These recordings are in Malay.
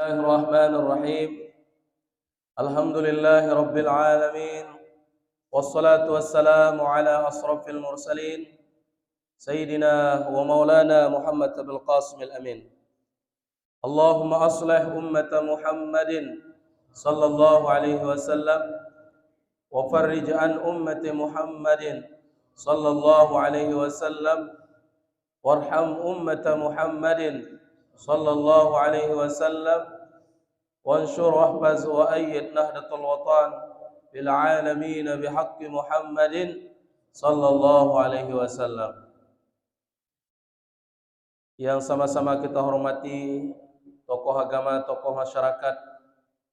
الله الرحمن الرحيم. الحمد لله رب العالمين، والصلاة والسلام على أشرف المرسلين سيدنا ومولانا محمد بن القاسم الأمين. اللهم أصلح أمة محمد صلى الله عليه وسلم، وفرج عن أمة محمد صلى الله عليه وسلم، وارحم أمة محمد صلى الله عليه وسلم، وانشر واحفظ وأيد نهضة الوطن في العالمين بحق محمد صلى الله عليه وسلم. Yang sama-sama kita hormati tokoh agama, tokoh masyarakat,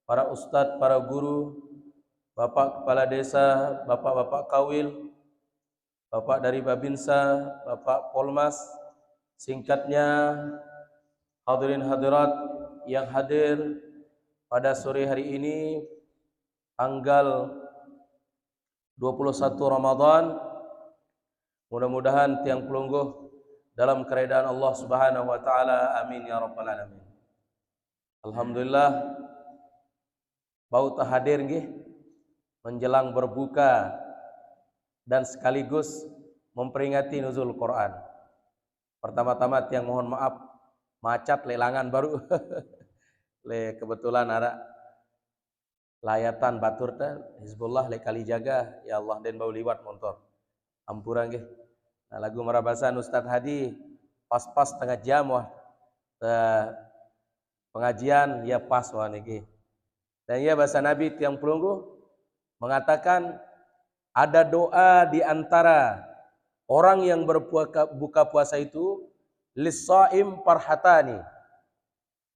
para ustadz, para guru, bapak kepala desa, bapak-bapak kawil, bapak dari Babinsa, bapak Polmas, singkatnya hadirin hadirat yang hadir pada sore hari ini tanggal 21 Ramadan. Mudah-mudahan tiang pelungguh dalam keredaan Allah Subhanahu wa taala. Amin ya rabbal alamin. Alhamdulillah bau tak hadir nggih menjelang berbuka dan sekaligus memperingati nuzul Quran. Pertama-tama tiang mohon maaf macat lelangan baru. Le kebetulan ada layatan batur teh Hizbullah le kali jaga ya Allah den bau liwat motor. Ampura nggih. Nah, lagu marabasan Ustaz Hadi pas-pas tengah jam wah. Pengajian ya pas wah niki. Dan ya bahasa Nabi tiang pelungguh mengatakan ada doa di antara orang yang berbuka puasa itu lis-shaim farhatani.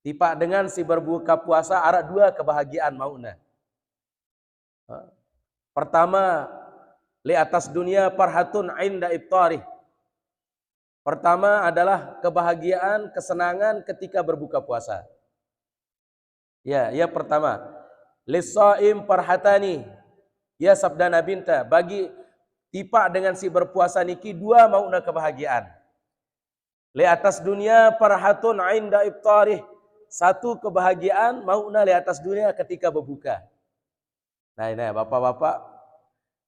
Tipa dengan si berbuka puasa ada dua kebahagiaan mauna. Pertama, li atas dunia farhatun inda iftarih. Pertama adalah kebahagiaan, kesenangan ketika berbuka puasa. Ya pertama. Lis-shaim farhatani. Ya sabda Nabi bagi tipa dengan si berpuasa niki dua mauna kebahagiaan. Li atas dunia farhatun inda iftarih. Satu kebahagiaan mauna li atas dunia ketika berbuka. Nah ini bapak-bapak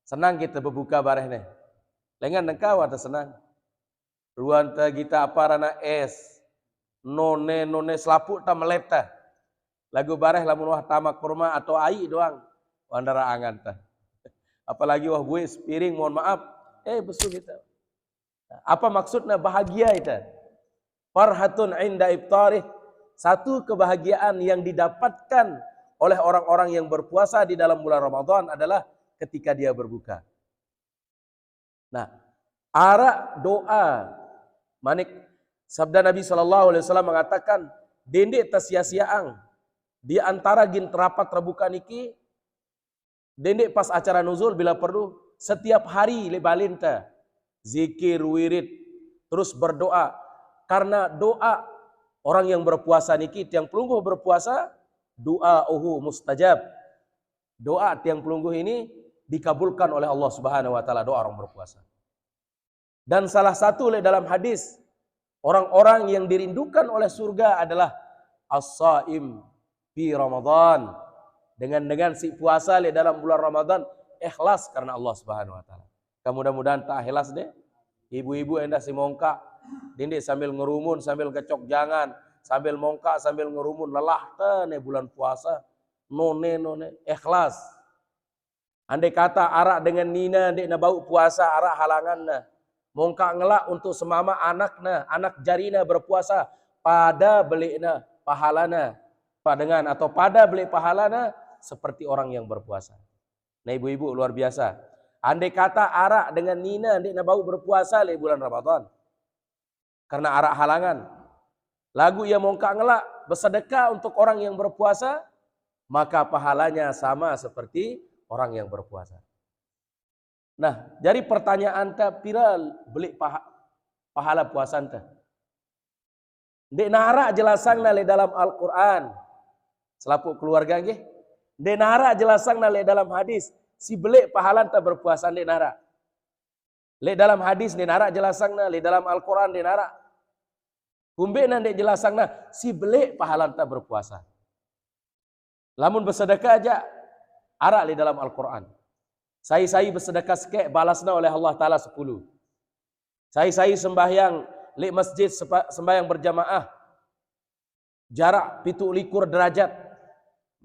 senang kita berbuka bareh nih. Lengan engkau atau senang. Ruan kita apa rana es. None selapuk ta meleta. Lagu bareh lamun wah tamak kurma atau ai doang. Wandara angan ta. Apalagi wah gue piring mohon maaf. Besu kita. Apa maksudnya bahagia itu? Farhatun inda iftarih. Satu kebahagiaan yang didapatkan oleh orang-orang yang berpuasa di dalam bulan Ramadan adalah ketika dia berbuka. Nah, ara doa manik sabda Nabi sallallahu alaihi wasallam mengatakan dende tasia-siaang di antara gin terapat terbuka niki dende pas acara nuzul bila perlu setiap hari lebalinta zikir wirid terus berdoa karena doa orang yang berpuasa niki tiang pelungguh berpuasa doa mustajab. Doa tiang pelungguh ini dikabulkan oleh Allah Subhanahu wa taala doa orang berpuasa. Dan salah satu dalam hadis orang-orang yang dirindukan oleh surga adalah as-shaim fi Ramadan. Dengan si puasa dalam bulan Ramadan ikhlas karena Allah Subhanahu wa taala. Mudah-mudahan tak ikhlas deh. Ibu-ibu endah si mongka dinding sambil ngerumun, sambil kecok jangan, sambil mongka, sambil ngerumun, lelah teh bulan puasa, none, ikhlas. Andai kata arak dengan Nina, dek na bau puasa, arak halanganna. Mongka ngelak untuk semama anakna, anak jarina berpuasa, pada belikna pahalana, dengan atau pada belik pahalana seperti orang yang berpuasa. Nah ibu-ibu luar biasa. Andai kata arak dengan Nina, dek na bau berpuasa le bulan Ramadan. Karena arak halangan. Lagu yang mongka ngelak bersedekah untuk orang yang berpuasa, maka pahalanya sama seperti orang yang berpuasa. Nah, jadi pertanyaan ta pira beli pahala puasa ta? Dek nara jelasan le dalam Al-Qur'an. Selapuk keluarga nggih. Dek nara jelasan le dalam hadis, si beli pahala ta berpuasa dek nara. Le dalam hadis dek nara jelasan le dalam Al-Qur'an dek nara. Kumbe nande jelasangna si beli pahala tak berpuasa. Lamun bersedekah aja arak di dalam Al-Quran. Saya bersedekah sikit balasna oleh Allah Ta'ala 10. Saya sembahyang li masjid sembahyang berjamaah jarak 17 derajat.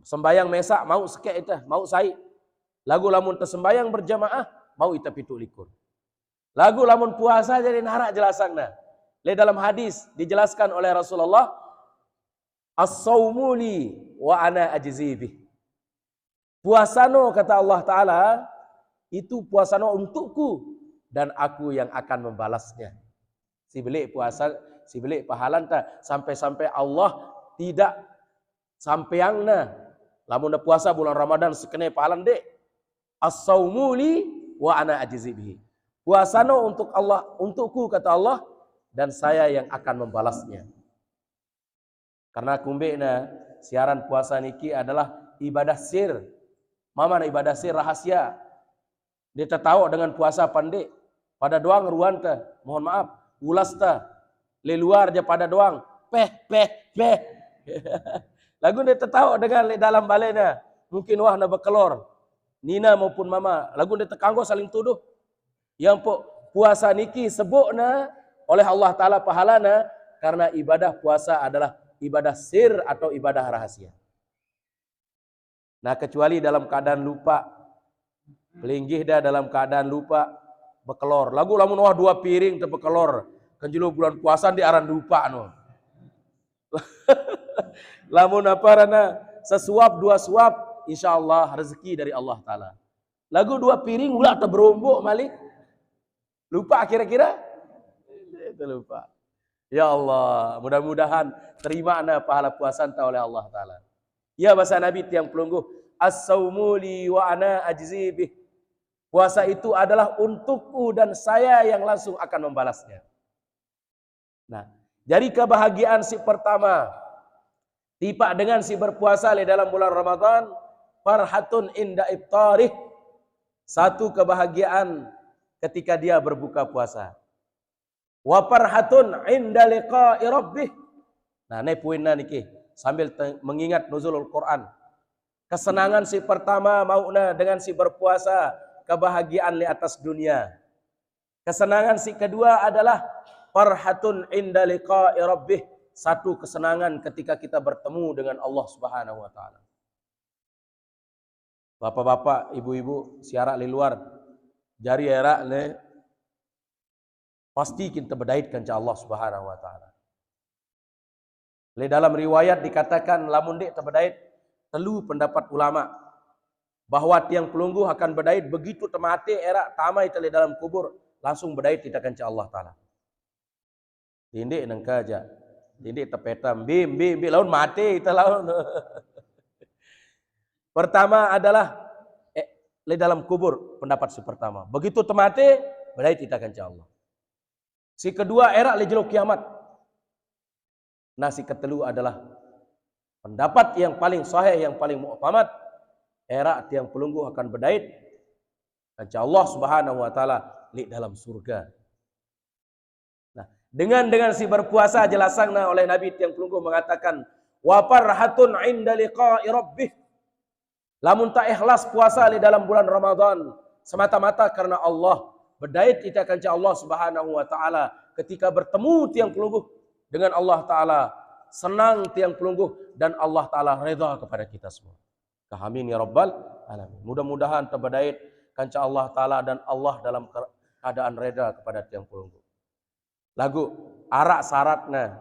Sembahyang mesak mau sikit itu, mau saya. Lagu lamun tersembahyang berjamaah mau itu 17. Lagu lamun puasa jadi narak jelasangna. Le dalam hadis dijelaskan oleh Rasulullah, as-saumu li wa ana ajzi bih. Puasano kata Allah Ta'ala, itu puasano untukku dan aku yang akan membalasnya. Si belik puasa, si belik pahalan ta sampai-sampai Allah tidak sampeangna. Lamun puasa bulan Ramadan sekene pahalan dek. As-saumu li wa ana ajzi bih. Puasano untuk Allah, untukku kata Allah, dan saya yang akan membalasnya. Karena kumbena siaran puasa niki adalah ibadah sir. Mama ibadah sir rahasia. Dia tertawa dengan puasa pandai. Pada doang ruan ta, mohon maaf, ulas ta. Le luar je pada doang, peh. Lagu dia tertawa dengan le dalam balena. Mungkin wah na bekelor. Nina maupun mama, lagu dia terkanggo saling tuduh. Yang puasa niki sebutna oleh Allah Ta'ala pahalana karena ibadah puasa adalah ibadah sir atau ibadah rahasia. Nah kecuali dalam keadaan lupa, pelinggih dah dalam keadaan lupa, bekelor. Lagu lamun wah 2 piring terbekelor, kenjulu bulan puasa di aran lupa no. Lamun apa rana sesuap 2 suap, insya Allah rezeki dari Allah Ta'ala. Lagu 2 piring ulah terberombok malik, lupa kira-kira? Itu lupa. Ya Allah, mudah-mudahan terima na pahala puasa anta oleh Allah Ta'ala. Ya bahasa Nabi tiang pelungguh, as-saumu li wa ana ajzi bih. Puasa itu adalah untukku dan saya yang langsung akan membalasnya. Nah, jadi kebahagiaan si pertama tiba dengan si berpuasa di dalam bulan Ramadan, farhatun inda iftarih. Satu kebahagiaan ketika dia berbuka puasa. Wa farhatun inda liqa'i rabbih. Nah, ini poinnya niki sambil mengingat nuzulul Quran. Kesenangan si pertama mauna dengan si berpuasa, kebahagiaan di atas dunia. Kesenangan si kedua adalah farhatun inda liqa'i rabbih. Satu kesenangan ketika kita bertemu dengan Allah Subhanahu wa taala. Bapak-bapak, ibu-ibu, siarak di luar. Jari era ne pasti kita berdaitkan ke Allah Subhanahu wa taala. Le dalam riwayat dikatakan lamun dek terbedait telu pendapat ulama bahwa tiang pelungguh akan berdait begitu temate era tamai tele dalam kubur langsung berdait kita kan Allah Taala. Tindik nangka aja. Tindik tepetam bim laun mati kita laun. Pertama adalah le dalam kubur pendapat si pertama. Begitu temate berdait kita kan Allah. Si kedua era le jeluk kiamat. Nah si ketelu adalah pendapat yang paling sahih, yang paling mu'tamad. Era tiang pelungguh akan berdait kepada Allah Subhanahu wa taala di dalam surga. Nah, dengan si berpuasa jelasangna oleh Nabi tiang pelungguh mengatakan wa farhatun 'inda liqa'i rabbih. Lamun tak ikhlas puasa di dalam bulan Ramadan semata-mata karena Allah, berdait kita kepada Allah Subhanahu wa taala ketika bertemu tiang pelungguh dengan Allah Ta'ala, senang tiang pelungguh dan Allah Ta'ala redha kepada kita semua. Amin ya Rabbal Alamin. Mudah-mudahan terberdait kanca Allah Ta'ala dan Allah dalam keadaan redha kepada tiang pelungguh. Lagu arak syaratna.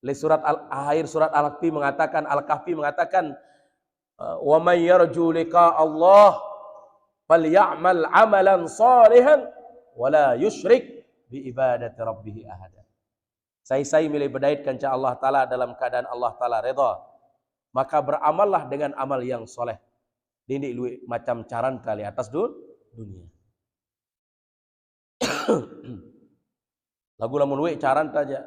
Li surat akhir surat Al-Kahfi mengatakan wa may yarju liqa Allah falyamal amalan salihan wala yusyrik bi ibadati rabbih ahada. Saya milih berdaitkan kepada Allah Ta'ala dalam keadaan Allah Ta'ala redha. Maka beramallah dengan amal yang soleh. Ini macam caran kali atas dunia. Lagu lamun we caran saja.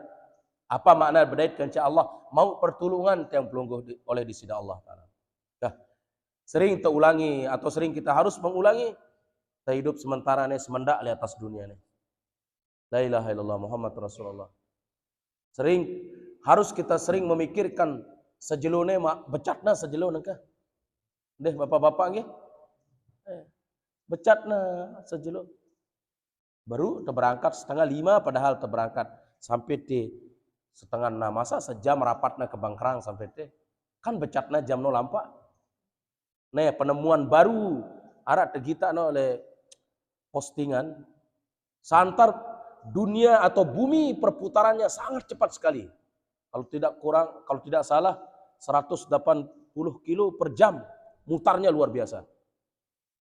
Apa makna berdaitkan kepada Allah? Mau pertolongan yang pelungguh oleh di sisi Allah Ta'ala. Nah, sering terulangi atau sering kita harus mengulangi. Kita hidup sementara ini semendak di atas dunia ini. La ilaha illallah Muhammad Rasulullah. Harus kita sering memikirkan Sejelone mak becatna sejelo nangka. Deh bapak-bapak nggih. Becatna sejelo. Baru terberangkat 4:30 padahal terberangkat sampai di 5:30 masa sejam rapatna ke Bangkrang sampai teh. Kan becatna jam no lampak. Nah, penemuan baru arak tegita no oleh postingan santar dunia atau bumi perputarannya sangat cepat sekali. Kalau tidak salah 180 kilo per jam mutarnya luar biasa.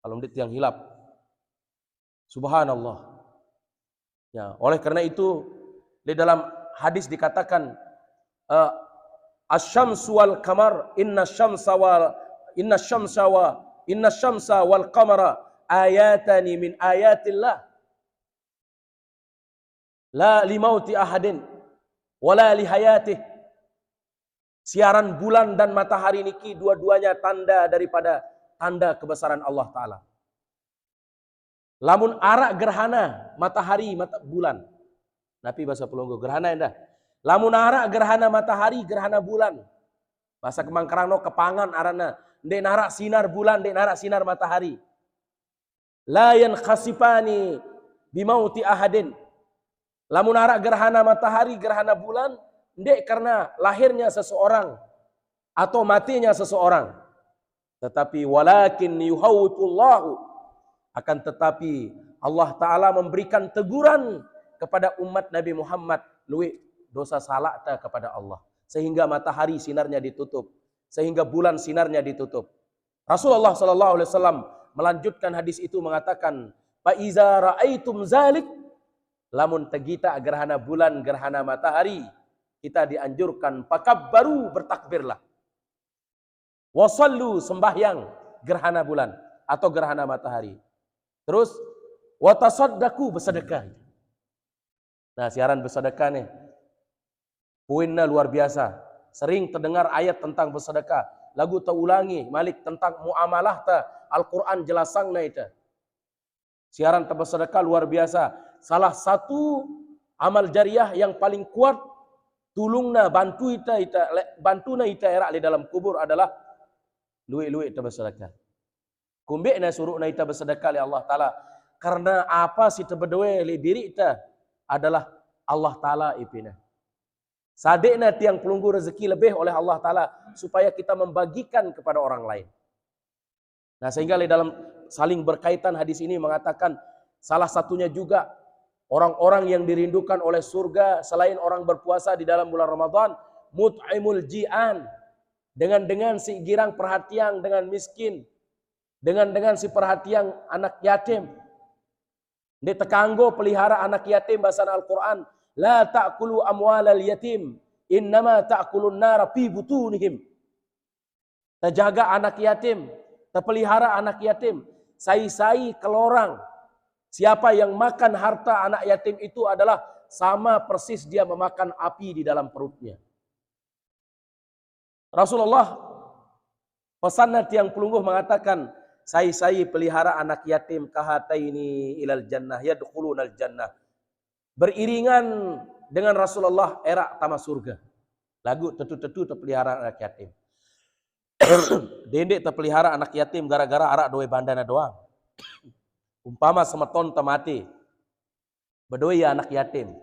Kalau di tiang hilap. Subhanallah. Ya, oleh karena itu di dalam hadis dikatakan asy-syamsu wal qamar inna syamsa wal qamara ayatani min ayatillah la limauti ahadin wala lihayatih. Siaran bulan dan matahari niki dua-duanya tanda daripada tanda kebesaran Allah Ta'ala. Lamun arak gerhana matahari bulan. Nabi bahasa Pelonggo gerhana endah. Lamun arak gerhana matahari gerhana bulan. Bahasa Kemangkarangno kepangan arana. Ndek narak sinar bulan, ndek narak sinar matahari. La yankhasifani bimauti ahadin. Lamun arak gerhana matahari gerhana bulan, ndek karena lahirnya seseorang atau matinya seseorang. Tetapi walakin yuhawwitullahu, akan tetapi Allah Ta'ala memberikan teguran kepada umat Nabi Muhammad luwih dosa salah ta kepada Allah, sehingga matahari sinarnya ditutup, sehingga bulan sinarnya ditutup. Rasulullah sallallahu alaihi wasallam melanjutkan hadis itu mengatakan, fa iza raaitum zalik, lamun tegita gerhana bulan gerhana matahari, kita dianjurkan pakabbaru, bertakbirlah. Wasallu, sembahyang gerhana bulan atau gerhana matahari. Terus watasaddaqu, bersedekah. Nah, siaran bersedekah nih poinnya luar biasa. Sering terdengar ayat tentang bersedekah, lagu terulangi malik tentang muamalah ta Al-Qur'an jelasangna itu. Siaran bersedekah luar biasa. Salah satu amal jariah yang paling kuat tulungna bantuna ita era di dalam kubur adalah luik-luik ita bersedekah. Kumbekna suruhna ita bersedekah oleh Allah Ta'ala. Karena apa si terbedoe li diri ita adalah Allah Ta'ala ipina. Sadekna tiang pelunggu rezeki lebih oleh Allah Ta'ala supaya kita membagikan kepada orang lain. Nah, sehingga di dalam saling berkaitan hadis ini mengatakan salah satunya juga orang-orang yang dirindukan oleh surga selain orang berpuasa di dalam bulan Ramadan, mut'imul ji'an, dengan si girang perhatian dengan miskin, dengan si perhatian anak yatim. Di tekanggo pelihara anak yatim, bahasa Al-Quran, la ta'kulu amwalal yatim, innama ta'kulun nara fi butunihim. Terjaga anak yatim, terpelihara anak yatim, sai-sai kelorang. Siapa yang makan harta anak yatim itu adalah sama persis dia memakan api di dalam perutnya. Rasulullah pesan tiang pelungguh mengatakan, sai pelihara anak yatim kahataini ilal jannah yadkhulunal jannah. Beriringan dengan Rasulullah era tama surga. Lagu tetu-tetu terpelihara anak yatim. Dendek terpelihara anak yatim gara-gara arak doe bandana doang. Umpama semeton temati. Bedoi ya anak yatim.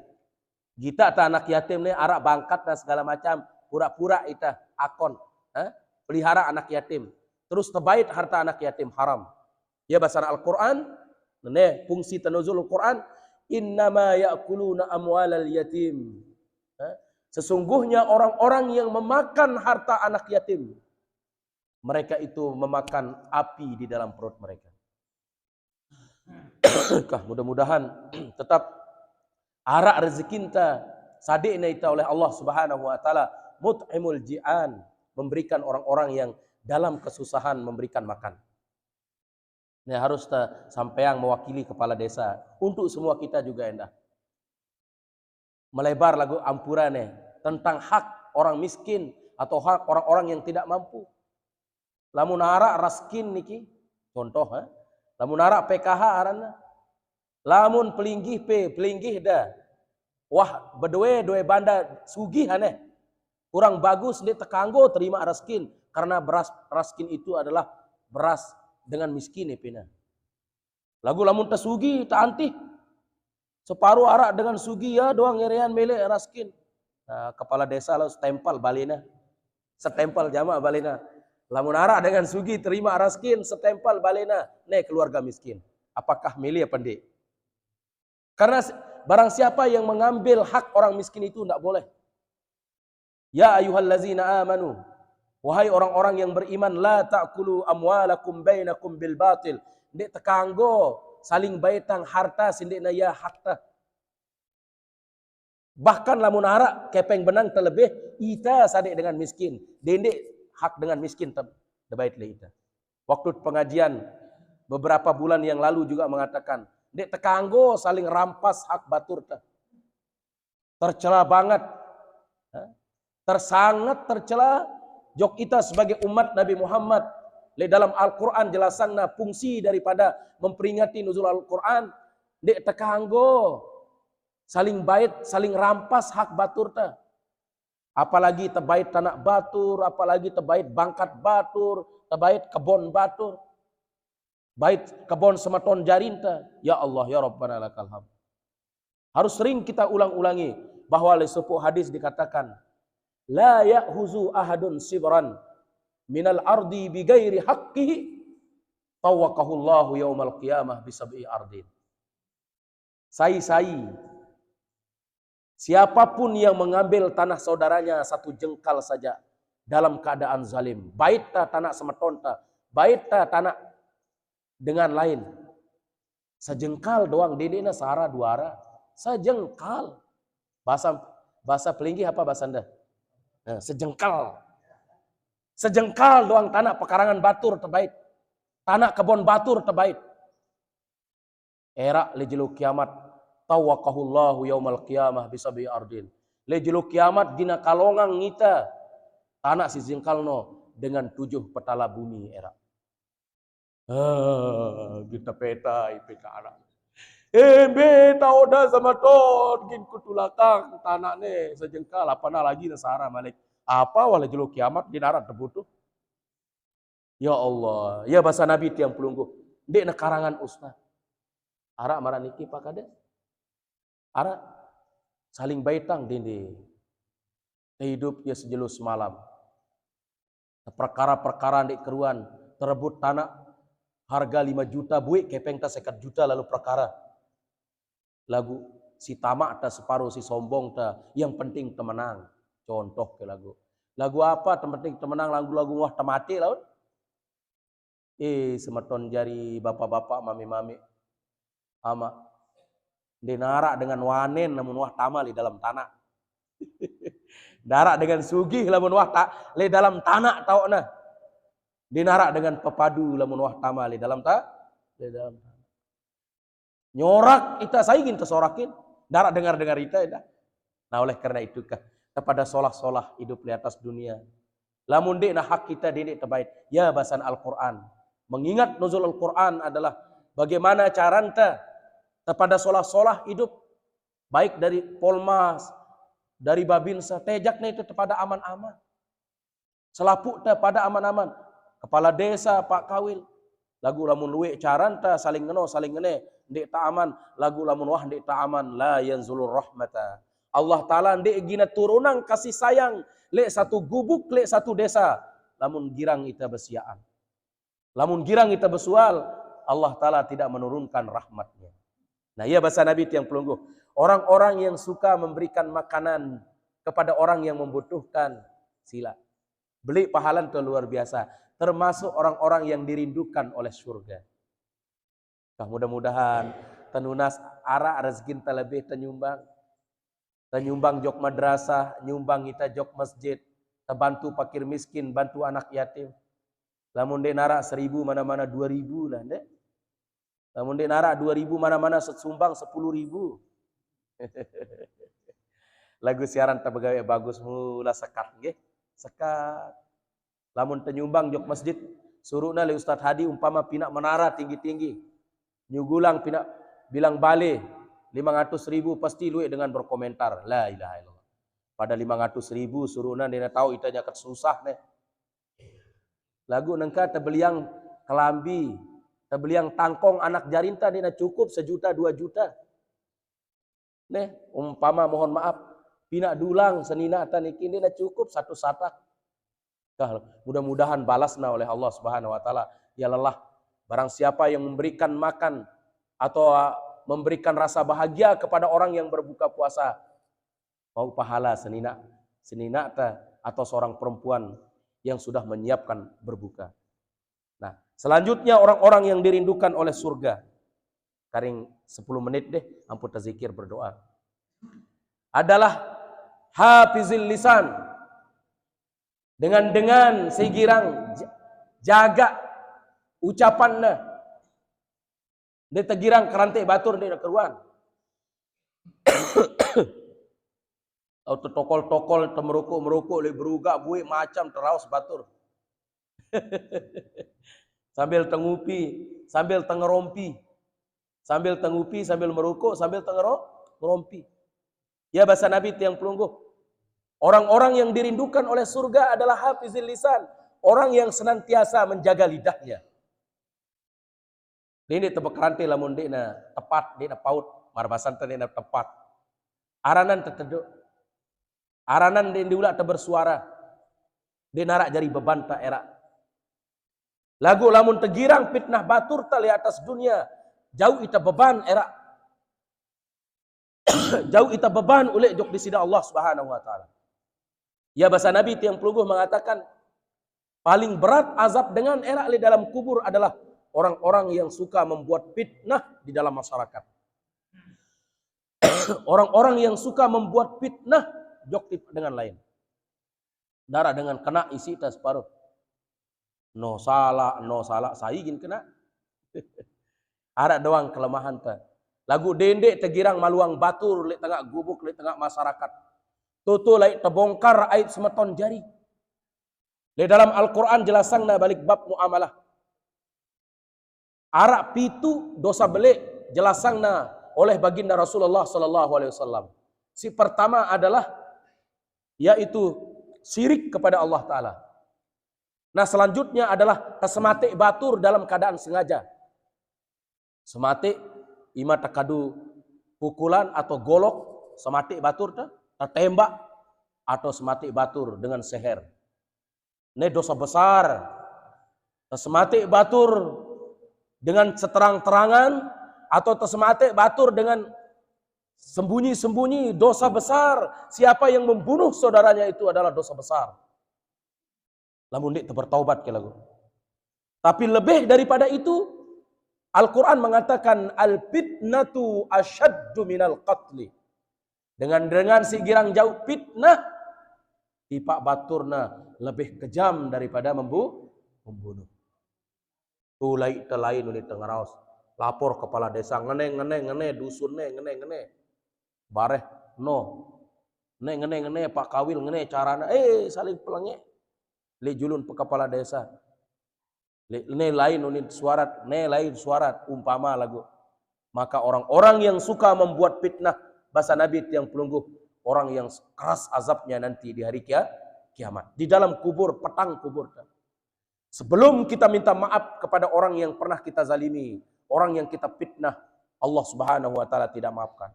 Kita ta anak yatim ni arak bangkat dan segala macam, pura-pura ita akon, pelihara anak yatim. Terus terbaik harta anak yatim haram. Ya bahasa Al-Quran, fungsi tanuzul Al-Quran, innama ya'kuluna amwalal yatim. Sesungguhnya orang-orang yang memakan harta anak yatim, mereka itu memakan api di dalam perut mereka. Mudah-mudahan tetap arak rezekinta sadekna ita oleh Allah Subhanahu wa taala, mut'imul ji'an, memberikan orang-orang yang dalam kesusahan memberikan makan. Ini harus sampeang mewakili kepala desa untuk semua kita juga endah. Melebar lagu ampurane tentang hak orang miskin atau hak orang-orang yang tidak mampu. Lamun arak raskin niki contoh, lamun arak PKH arana. Lamun pelinggih dah. Wah, bedoe banda sugih aneh. Orang bagus dia tekanggo terima raskin karena beras raskin itu adalah beras dengan miskin pina. Lagu lamun tasugi tak antih. Separuh arak dengan sugi ya doang ngerean mele raskin. Nah, kepala desa lo setempel balena. Setempel jamaah balena. Lamun arak dengan sugi terima raskin setempel balena. Ne keluarga miskin. Apakah mele apa ndik? Karena barang siapa yang mengambil hak orang miskin itu tidak boleh. Ya ayyuhallazina amanu, wahai orang-orang yang beriman, la ta'kulu amwalakum bainakum bil batil. Ndik tekanggo saling baitang harta sindikna ya hakta. Bahkan lamun arak kepeng benang terlebih ita sadik dengan miskin. Dendek hak dengan miskin tebait le ita. Waktu pengajian beberapa bulan yang lalu juga mengatakan, ndik tekanggo saling rampas hak batur ta. Tercela banget. Tersangat tercela jok kita sebagai umat Nabi Muhammad le dalam Al-Quran jelasangna fungsi daripada memperingati nuzul Al-Quran dek tekanggo saling bait saling rampas hak batur ta, apalagi tebait tanah batur, apalagi tebait bangkat batur, tebait kebon batur, bait kebon sematon jarinta. Ya Allah ya Rabbana lakal hamd. Harus sering kita ulang-ulangi bahwa le sepuh hadis dikatakan la ya'huzu ahadun sibran minal ardi bigairi haqqihi tawakahullahu yaumal qiyamah bisab'i ardin. Sai-sai siapapun yang mengambil tanah saudaranya satu jengkal saja dalam keadaan zalim, baik ta tanah semetonta, baik ta tanah dengan lain, sejengkal doang didina sahara duara, sejengkal. Bahasa Pelinggi apa bahasa Anda? Nah, sejengkal. Sejengkal doang tanah pekarangan batur terbaik. Tanah kebon batur terbaik. Era lejelu kiamat tawakahullahu yaumal qiyamah bisabi ardin. Lejelu kiamat dina kalongang ngita tanah si jengkalno dengan 7 petala bumi era. Kita peta IPK anak. Beta oda sama ton gin kutulakang tanah ne sejengkal apana lagi nasara malik. Apa wala jelo kiamat di darat tebutuh. Ya Allah, ya bahasa Nabi tiang pelungguh. Dek na karangan ustaz. Ara maraniki pak kades. Ara saling baitang dindi. Hidup ya sejelus malam. Perkara-perkara di keruan terebut tanah harga 5 juta buik kepeng ta 1 juta lalu perkara. Lagu si tamak ta separuh si sombong ta yang penting temenang. Contoh ke lagu. Lagu apa penting temenang lagu-lagu wah temati laut. Semeton jari bapak-bapak mami-mami ama dinara dengan wanen namun wah tamal di dalam tanah. Darak dengan sugih lamun wah tak le dalam tanah tau nah. Dinara dengan pepadu lamun wah tamal di dalam le dalam tanah. Nyorak ita saigin tersorakin, darak dengar-dengar ita. Nah oleh karena itu kepada solah-solah hidup di atas dunia. Lamun dek nah hak kita dek terbaik. Ya bahasan Al-Quran. Mengingat nuzul Al-Quran adalah bagaimana caranta kepada solah-solah hidup. Baik dari Polmas, dari Babinsa, tejaknya itu kepada aman-aman. Selapuk pada aman-aman. Kepala desa, Pak Kawil. Lagu lamun luwe caranta saling ngeno, saling ngene. Ndek tak aman, lagu lamun wah ndek tak aman, la yanzulur rahmata. Allah Ta'ala ndek gina turunan kasih sayang, lek satu gubuk, lek satu desa. Lamun girang ita besiaan. Lamun girang ita besual, Allah Ta'ala tidak menurunkan rahmatnya. Nah iya bahasa Nabi yang pelungguh. Orang-orang yang suka memberikan makanan kepada orang yang membutuhkan, sila. Beli pahala itu luar biasa. Termasuk orang-orang yang dirindukan oleh surga. Mudah-mudahan tenunas ara rezeki lebih tenyumbang. Tenyumbang jok madrasah, nyumbang kita jok masjid, terbantu fakir miskin, bantu anak yatim. Lamun de nara 1000 mana-mana 2000 lah deh. Lamun de nara 2000 mana-mana sumbang 10.000. Lagu siaran tabagawe bagus mula sekat nggih. Sekat. Lamun tenyumbang jok masjid, suruhna le Ustaz Hadi umpama pinak menara tinggi-tinggi. Nyugulang pinak bilang balik 500.000 pasti luwe dengan berkomentar la ilaha illallah. Pada 500.000 surunan dia tahu itanya kat susah nih. Lagu nengka tebeliang kelambi, tebeliang tangkong anak jarinta dia cukup 1 juta 2 juta. Nih, umpama mohon maaf, pina dulang senina taniki dia cukup 1 satak. Mudah-mudahan balasna oleh Allah Subhanahu wa taala. Ya lelah, barang siapa yang memberikan makan atau memberikan rasa bahagia kepada orang yang berbuka puasa, mau pahala senina atau seorang perempuan yang sudah menyiapkan berbuka. Nah, selanjutnya orang-orang yang dirindukan oleh surga. Karing 10 menit deh, ampun tazikir berdoa. Adalah hafizil lisan. Dengan segirang jaga ucapannya. Dia tegirang kerantai batur dia keruan. Atau tokol-tokol merukuk le berugak buih macam teraus batur. Sambil tengupi, sambil tengerompi. Sambil tengupi, sambil merukuk, sambil tengerompi. Ya bahasa Nabi tiang pelungguh. Orang-orang yang dirindukan oleh surga adalah hafizil lisan. Orang yang senantiasa menjaga lidahnya. Ini tebak rantai lamun dina tepat, dina paut. Marbasan dina tepat. Aranan terteduk. Aranan dia diulah bersuara. Dia narak jari beban tak erak. Lagu lamun tegirang fitnah batur tali atas dunia. Jauh ita beban erak. Jauh ita beban oleh jok di sida Allah Subhanahu wa taala. Ya bahasa Nabi tiang pelungguh mengatakan paling berat azab dengan erak di dalam kubur adalah orang-orang yang suka membuat fitnah di dalam masyarakat. Orang-orang yang suka membuat fitnah jok dengan lain. Darah dengan kena isi tas separuh. No salah, saigin kena. Ada doang kelemahan ta. Lagu dendek tegirang maluang batur li tengah gubuk li tengah masyarakat. Tutu lai terbongkar aib semeton jari. Di dalam Al-Qur'an jelasangna balik bab muamalah. Arak pitu dosa belik jelasangna oleh baginda Rasulullah sallallahu alaihi wasallam. Si pertama adalah yaitu syirik kepada Allah taala. Nah, selanjutnya adalah kesematik batur dalam keadaan sengaja. Sematik ima takadu pukulan atau golok, sematik batur tertembak atau sematik batur dengan seher. Ini dosa besar. Sematik batur dengan seterang-terangan atau tersematik batur dengan sembunyi-sembunyi, dosa besar. Siapa yang membunuh saudaranya itu adalah dosa besar. Lamun dik bertaubat ke lagu. Tapi lebih daripada itu, Al-Quran mengatakan al-fitnatu asyaddu minal qatli. Dengan sigirang jauh fitnah, tipak baturna lebih kejam daripada membunuh. Tulai telain ini tengaraus. Lapor kepala desa, ngene dusunne ngene. Bareh no. Ngene Pak Kawil ngene carana saling pelenge. Le julun pe kepala desa. Ne lain unit suarat, ne lain suarat umpama lagu. Maka orang-orang yang suka membuat fitnah, bahasa Nabi yang pelungguh, orang yang keras azabnya nanti di hari kiamat. Di dalam kubur, petang kubur. Sebelum kita minta maaf kepada orang yang pernah kita zalimi, orang yang kita fitnah, Allah Subhanahu wa taala tidak maafkan.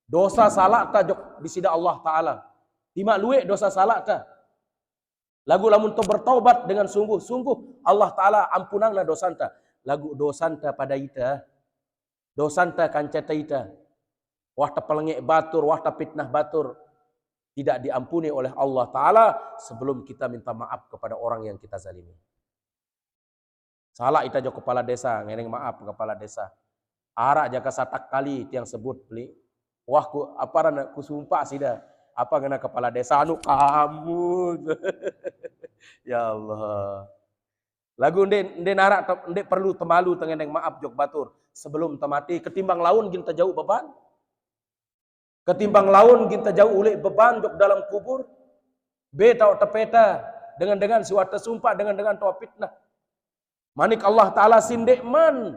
Dosa salah ta jok di sida Allah taala. Timak luwe dosa salah ta. Lagu lamun to bertaubat dengan sungguh-sungguh Allah taala ampunangna dosanta. Lagu dosanta pada ita. Dosanta kancata ita. Wah ta pelengek batur, wah ta fitnah batur tidak diampuni oleh Allah taala sebelum kita minta maaf kepada orang yang kita zalimi. Salah ita jo kepala desa, ngereng maaf kepala desa. Arak jaka satak kali tiang sebut beli. Wah ku apa ku sumpah sida. Apa kena kepala desa anu kamu. Ya Allah. Lagu ndek narak ndek perlu temalu tengeneng maaf jok batur sebelum temati ketimbang laun ginta jauh beban. Ketimbang laun ginta jauh ulek beban jok dalam kubur. Be tau tepeta dengan suatu sumpah dengan tau fitnah. Manik Allah taala sindek man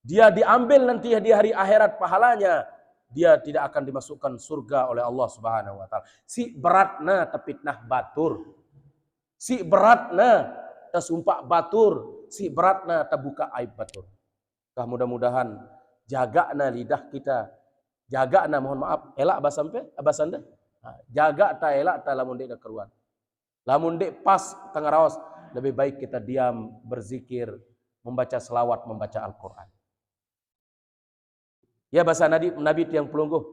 dia diambil nanti di hari akhirat pahalanya dia tidak akan dimasukkan surga oleh Allah Subhanahu wa taala. Si beratna tepitnah batur. Si beratna tersumpak batur, si beratna terbuka aib batur. Mudah-mudahan jagana lidah kita, jagana mohon maaf, elak abasanda. Jaga ta elak ta lamun dek keruan. Lamun dek pas tengah raos, lebih baik kita diam, berzikir, membaca selawat, membaca Al-Qur'an. Ya bahasa Nabi yang pelungguh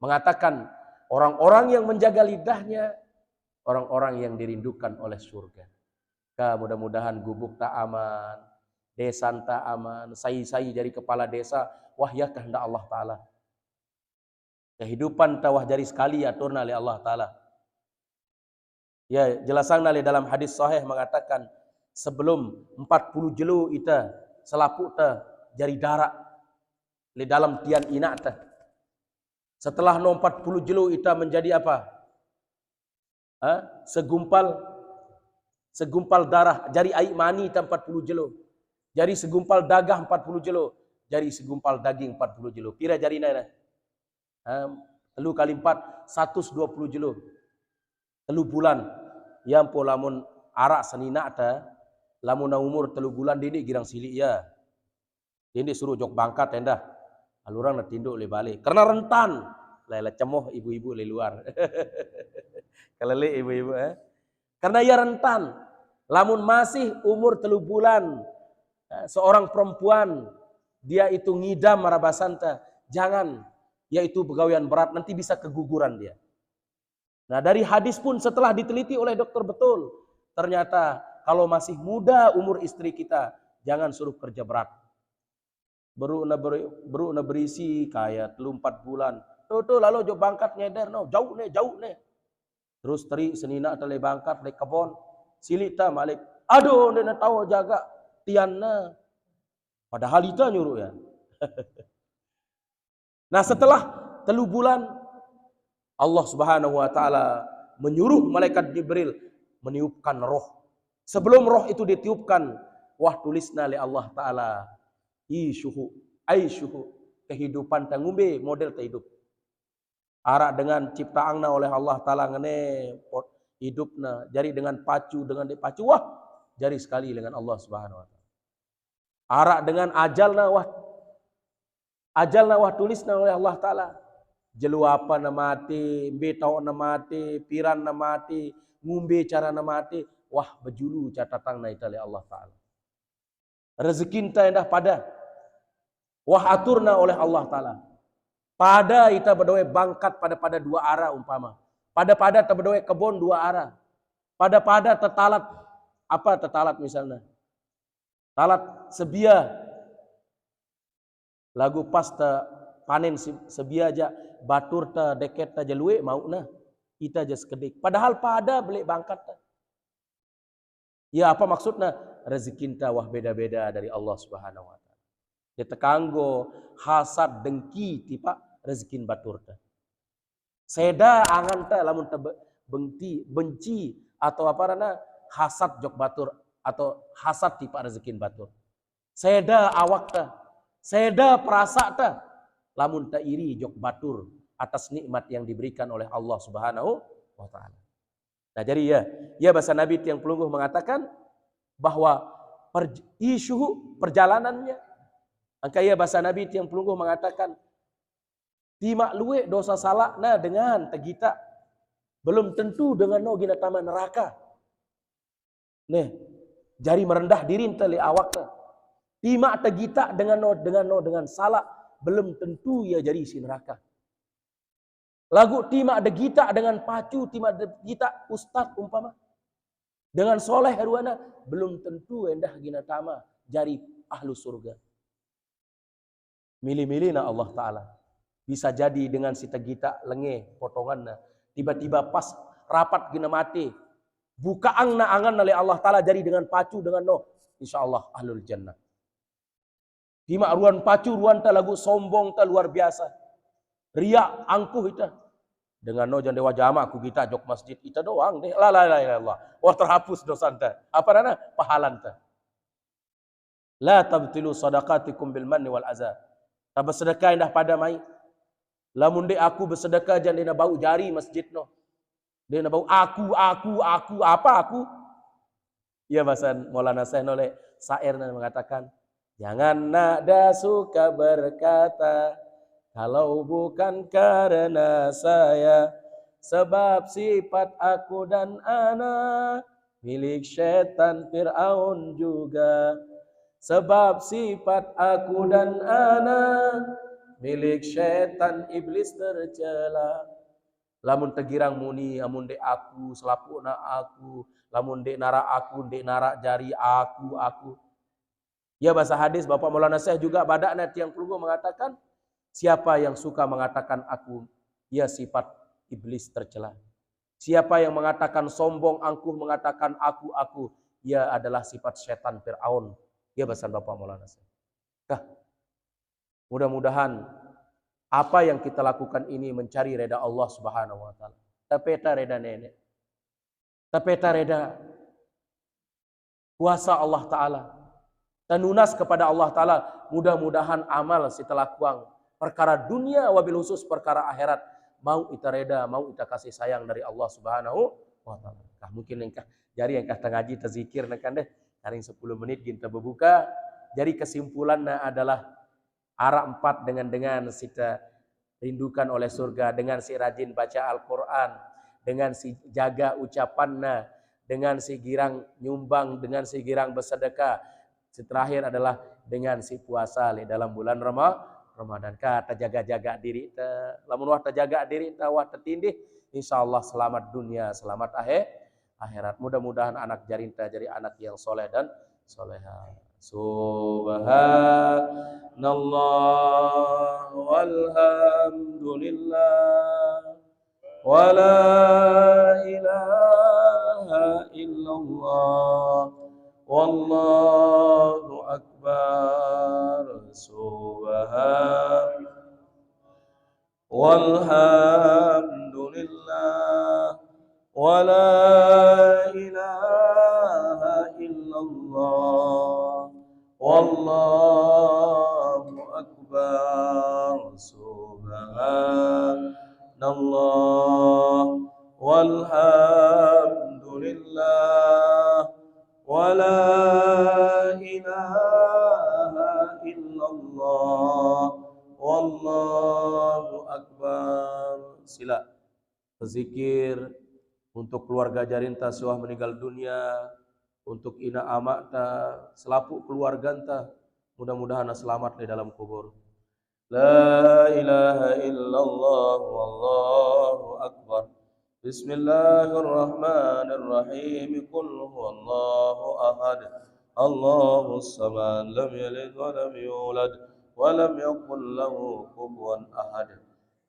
mengatakan orang-orang yang menjaga lidahnya, orang-orang yang dirindukan oleh surga. Mudah-mudahan gubuk tak aman, desa tak aman, sai-sai dari kepala desa, wah ya kehendak Allah Ta'ala. Kehidupan tawah jari sekali aturna oleh Allah Ta'ala. Ya jelasan oleh dalam hadis sahih mengatakan sebelum 40 jelu ita selapuk ta jari darak di dalam tian inak ta. Setelah 40 jelu ita menjadi apa? Segumpal darah, jari air mani 40 jelu. Jari segumpal dagah 40 jelu. Jari segumpal daging 40 jelu. Pira jari na? Telu kali 4 120 jelu. Telu bulan. Yang po lamun arak senina ta, lamun na umur telu bulan dini girang silik ya. Dini suruh jok bangkat endah. Alurang na tinduk le balik. Karena rentan. Lala cemoh ibu-ibu le luar. Kelele ibu-ibu Karena ia rentan. Lamun masih umur telu bulan, seorang perempuan dia itu ngidam marabasanta, jangan, yaitu pegawaian berat, nanti bisa keguguran dia. Nah dari hadis pun setelah diteliti oleh dokter betul, ternyata kalau masih muda umur istri kita, jangan suruh kerja berat. Baru na berisi kayak telu 4 bulan. Tuh lalu jo bangkat ngeder no, jauh nih. Terus teri senina tele bangkat le kebon. Silita malik. Aduh dia tahu jaga tianna. Padahal itu nyuruh ya. Nah setelah telu bulan Allah Subhanahu wa taala menyuruh malaikat Jibril meniupkan roh. Sebelum roh itu ditiupkan, wah tulisna li Allah taala aisyuhu kehidupan tangumbe model hidup. Arak dengan ciptaanna oleh Allah taala ngene hidupna, jari dengan pacu wah jari sekali dengan Allah Subhanahu wa taala. Arak dengan ajalna wah tulisna oleh Allah taala. Jelu apa na mati, betau na mati, piran na mati, ngumbe cara na mati, wah bejulu catatang na itali Allah taala. Rezekinta endah pada wah aturna oleh Allah taala. Pada ita berdoa bangkat pada dua arah umpama. Pada terberdoa kebon dua arah. Pada tetalat apa tetalat misalnya. Talat sebia. Lagu pas ta panen sebia aja batur ta deket ta jalue mau na. Ita aja sekedik. Padahal pada beli bangkat ta. Ya apa maksudnya? Rezekinta wah beda-beda dari Allah Subhanahu wa taala. Dia tekanggo hasad dengki tipa rezekin batur ta. Seda angan ta lamun ta benci atau apa rana hasad jok batur atau hasad tipa rezekin batur. Seda awak ta, seda perasa ta lamun ta iri jok batur atas nikmat yang diberikan oleh Allah Subhanahu wa taala. Nah jadi ya bahasa Nabi yang pelungguh mengatakan bahwa perjalanannya angkaya bahasa Nabi yang pelungguh mengatakan timak luwe dosa salah nah dengan tegita belum tentu dengan no gina taman neraka. Nih, jari merendah diri tali awak ta. Timak tegita dengan salah belum tentu ya jadi si neraka. Lagu timak degita dengan pacu, timak degita ustad umpama. Dengan soleh herwana belum tentu endah gina tama jari ahlu surga. Milih-milih na Allah Ta'ala. Bisa jadi dengan si tegita lenge potongan na. Tiba-tiba pas rapat gina mati. Bukaan na angan oleh Allah Ta'ala jadi dengan pacu dengan no. InsyaAllah ahlul jannah. Timak ruan pacu ruan ta lagu sombong ta luar biasa. Riak angkuh ita. Dengan no jangan dewa jama aku kita jok masjid ita doang deh. La Allah. Wah terhapus dosa anta. Apa nana? Pahalan ta. La tabtilu sadaqatikum bil manni wal azab. Tak bersedekah indah pada mai. Lamun dek aku bersedekah jangan dina bau jari masjid no. Dina bau aku apa aku? Ya bahasa Maulana Syekh Noleh syair mengatakan, jangan nada suka berkata kalau bukan karena saya, sebab sifat aku dan ana milik setan Fir'aun juga. Sebab sifat aku dan ana milik setan iblis tercela. Lamun tegirang muni, amun dek aku, selapuna aku, lamun dek nara aku, dek nara jari aku. Ya bahasa hadis Bapak Maulana Syekh juga badakna tiang pelunggu mengatakan, siapa yang suka mengatakan aku, ya sifat iblis tercela. Siapa yang mengatakan sombong, angkuh mengatakan aku, ya adalah sifat setan Fir'aun. Ya bahasa Bapak Maulana Syekh. Nah, mudah-mudahan apa yang kita lakukan ini mencari reda Allah Subhanahu wa taala. Tapeta reda nenek. Tapeta reda kuasa Allah taala. Tanunas kepada Allah taala, mudah-mudahan amal setelah kuang perkara dunia wabil khusus perkara akhirat mau ita reda, mau ita kasih sayang dari Allah Subhanahu wa taala. Kah mungkin engkah jari engkah ngaji tazikir nekan deh. Karing 10 menit kita berbuka. Jadi kesimpulannya adalah arah 4 dengan kita rindukan oleh surga, dengan si rajin baca Al-Quran, dengan si jaga ucapannya, dengan si girang nyumbang, dengan si girang bersedekah. Terakhir adalah dengan si puasa dalam bulan Ramadan. Kata jaga-jaga diri ta, lamun wah jaga diri ta wah tertindih, insyaallah selamat dunia, selamat akhirat. Mudah-mudahan anak jarinta jadi anak yang soleh dan soleha. Subhanallah walhamdulillah wa la ilaha illallah wallahu akbar. Subhanallah walhamdulillah wa la ilaha illallah wallahu akbar. Subhanallah walhamdulillah wa la ilaha illallah wallahu akbar. Sila berzikir untuk keluarga jarinta suah meninggal dunia, untuk ina amak ta, selapuk keluarga ta, mudah-mudahan selamat di dalam kubur. La ilaha illallah wallahu akbar. Bismillahirrahmanirrahim. Qul huwallahu ahad. Allahus samad. Lam yalid wa lam yulad wa lam yakul lahu kufuwan ahad.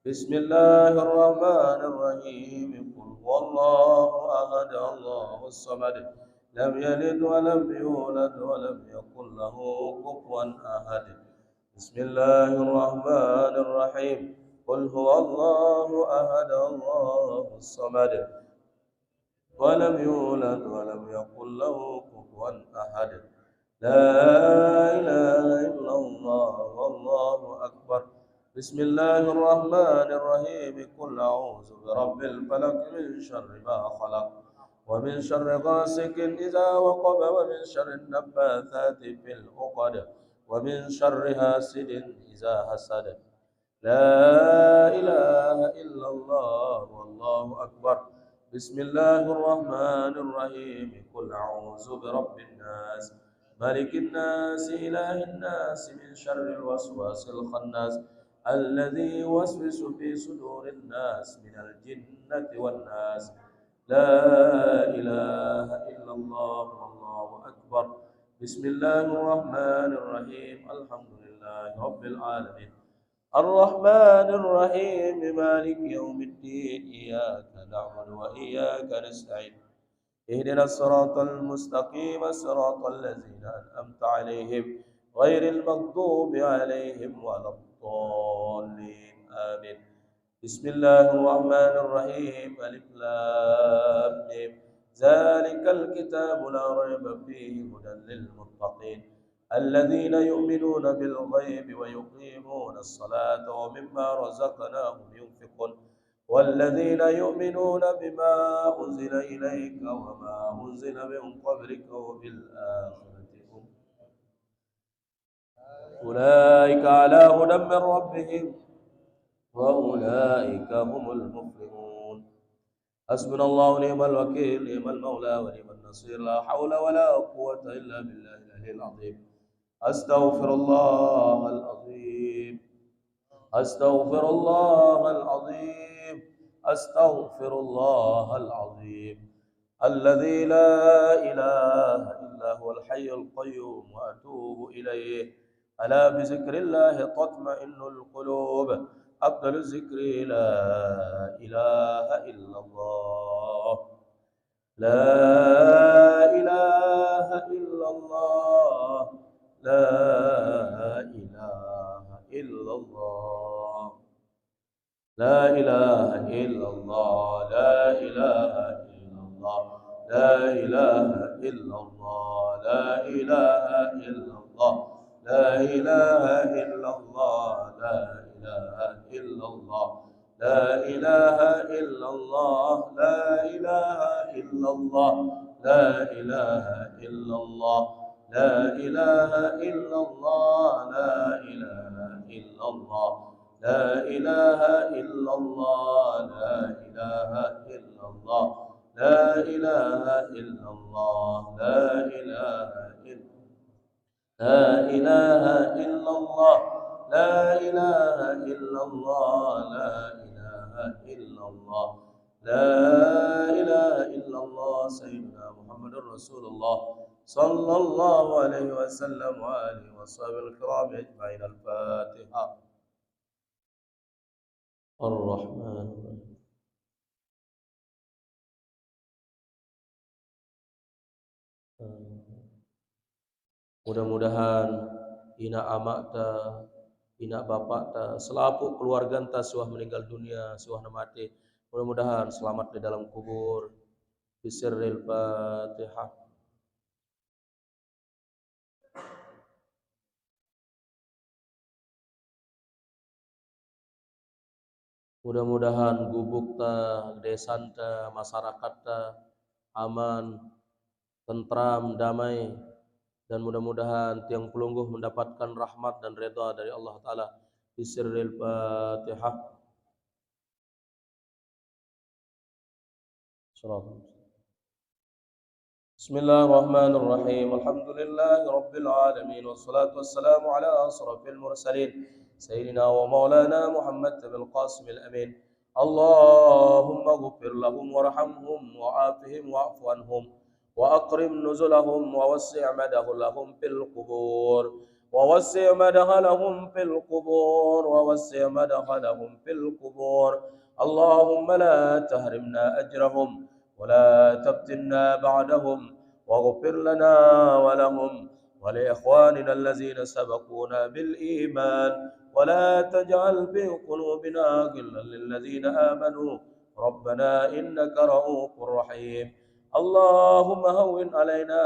Bismillahirrahmanirrahim. Qul huwallahu ahad. Allahus samad. Lam yalid wa lam yulad wa lam yakul lahu kufuwan ahad. Bismillahirrahmanirrahim. Qul huwallahu ahad. Allahus samad. Wa lam yulad wa lam yakul lahu kufuwan ahad. La ilaha illallah wallahu akbar. Bismillahirrahmanirrahim. Qul a'udzu birabbil falaq min syarri ma khalaq wa min syarri ghasikin idza waqab wa min syarri naffatsati fil 'uqad wa min syarri hasidin idza hasad. La ilaha illallah wallahu akbar. Bismillahirrahmanirrahim. Qul a'udzu birabbin nas malikin nas ilahin nas min syarril waswasil khannas alladzi yuwaswisu fi sudurin nas minal jinnati wan nas. La ilaha illallah wallahu akbar. Bismillahirrahmanirrahim. Alhamdulillahi rabbil alamin. Ar-Rahmanir Rahim. Maliki yaumiddin. Iyyaka na'budu wa iyyaka nasta'in. Ihdinas siratal mustaqim. Siratal ladzina an'amta 'alaihim ghairil maghdubi 'alaihim waladdallin. Amin. Bismillahirrahmanirrahim. Alif lam mim. Zalikal kitabu la raiba fihi hudan lil muttaqin. الذين يؤمنون بالغيب ويقيمون الصلاة ومما رزقناهم ينفقون والذين يؤمنون بما أنزل إليك وما أنزل من قبلك وبالآخرة هم أولئك على هدى من ربهم وأولئك هم المفلحون. حسبنا الله ونعم الوكيل، نعم المولى ونعم النصير، لا حول ولا قوة إلا بالله العلي العظيم. أستغفر الله العظيم، أستغفر الله العظيم، أستغفر الله العظيم الذي لا إله إلا هو الحي القيوم وأتوب إليه. ألا بذكر الله تطمئن القلوب. أفضل الذكر لا إله إلا الله، لا إله إلا الله، لا إله إلا الله، لا إله إلا الله، لا إله إلا الله، لا إله إلا الله، لا إله إلا الله، لا إله إلا الله، لا إله إلا الله، لا إله إلا الله، لا إله إلا الله، لا إله إلا الله، لا إله إلا الله، لا إله إلا الله، لا إله إلا الله، لا إله إلا الله، لا إله إلا الله، لا إله إلا لا إله إلا الله، لا إله إلا الله، لا إله إلا الله، لا إله إلا الله. سيدنا محمد رسول الله صلى الله عليه وسلم وآله وصحبه الكرام أجمعين. الفاتحة. الرحمن الرحيم. Mudah-mudahan ina amak ta, ina bapak ta, selapu keluarga ta suah meninggal dunia, suah mati. Mudah-mudahan selamat di dalam kubur. Bisirril Fatihah. Mudah-mudahan gubuk ta, desan ta, masyarakat ta aman, tentram, damai, dan mudah-mudahan tiang pelungguh mendapatkan rahmat dan redha dari Allah Ta'ala. Bisirril Fatihah. Bismillahirrahmanirrahim. Alhamdulillahi Rabbil alamin. Wassalatu wassalamu ala asrafil mursalin Sayyidina wa maulana Muhammad bil Qasim al-Amin. Allahumma ghfir lahum warhamhum wa'afihim wa'fu anhum wa akrim nuzulahum wa wassi' madahum fil qubur wa wassi' madahum fil qubur wa wassi' madahum fil qubur. Allahumma la tahrimna ajrahum ولا تفتنا بعدهم واغفر لنا ولهم ولإخواننا الذين سبقونا بالإيمان ولا تجعل في قلوبنا غلا للذين آمنوا ربنا إنك رؤوف رحيم. اللهم هون علينا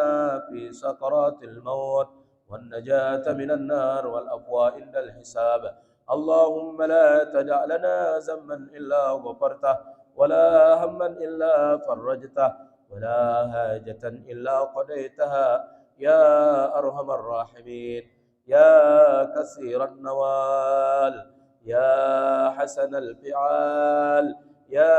في سكرات الموت والنجاة من النار والأبواء عند الحساب. اللهم لا تدع لنا ذنبا إلا غفرته ولا هما إلا فرجته ولا حاجة إلا قضيتها يا أرحم الراحمين يا كثير النوال يا حسن الفعال يا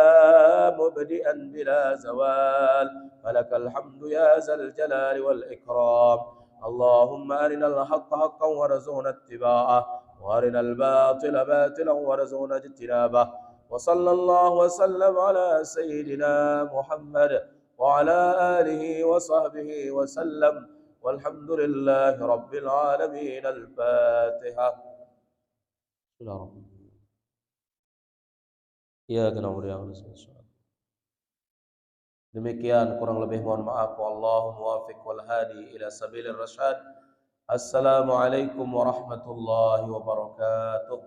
مبدئا بلا زوال فلك الحمد يا ذا الجلال والإكرام. اللهم أرنا الحق حقا وارزقنا اتباعه وأرنا الباطل باطلا وارزقنا اجتنابه. وصلى الله وسلم على سيدنا محمد وعلى آله وصحبه وسلم والحمد لله رب العالمين. الفاتحة. Ya demikian kurang lebih mohon maaf. Wallahu muwaffiq wal hadi ila sabilir rasyad. Assalamualaikum warahmatullahi wabarakatuh.